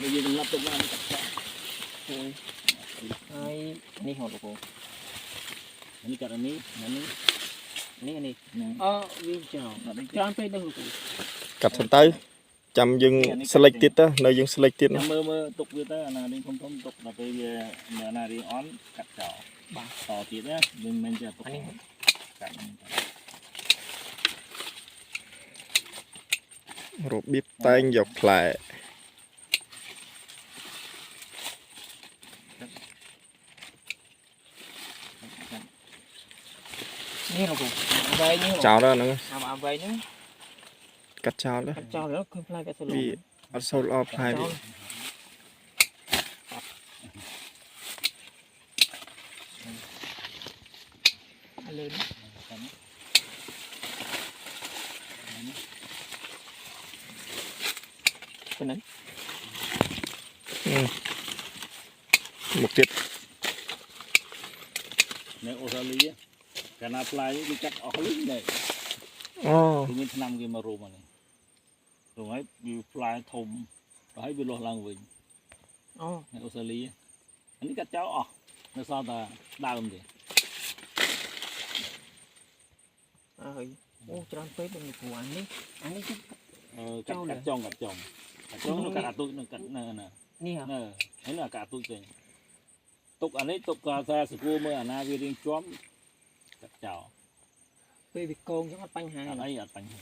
bây giờ mình lắp tục làm ai ní hột của cô ini cả ini ní viên chào cho anh phải đâu của កាត់សិនទៅចាំយើង select ទៀតទៅនៅយើង select ទៀតណា មើលទុកវាទៅអាណារៀងធំទុកដល់ពេលវាអាណារៀងអន់កាត់ចោលបាទតទៀតណាយើងមិនចេះទុកកាត់ របៀបតែងយកផ្លែ ní hột của vậy ní ចោលទៅហ្នឹង à vậy nhá កាត់ចោលទៅ cho nó không phải cái sợi វាអត់សូវល្អផ្លែវា lên cái này មកទៀត នៅអូស្ត្រាលីកាលណាផ្លែវាកាត់អស់លីងដែរ អូ មានឆ្នាំគេមករួមអានេះព្រោះហើយវាផ្លែធំហើយវាលាស់ឡើងវិញ ô នៅអូស្ត្រាលីអានេះកាត់ចោលអស់នៅសល់តែដើមទេ ơi ô tròn phết bên của anh đi chứ កាត់ចុងកាត់ចុងនោះកាត់អាទុយនឹងកាត់នៅណា ní hả ហើយនៅអាកាទុយចេញទុកអានេះទុកកាសាស្គូមើលអាណាវារៀងជាប់កាត់ចោល ពេលវាកងចឹងអត់បញ្ហា អត់អីអត់បញ្ហា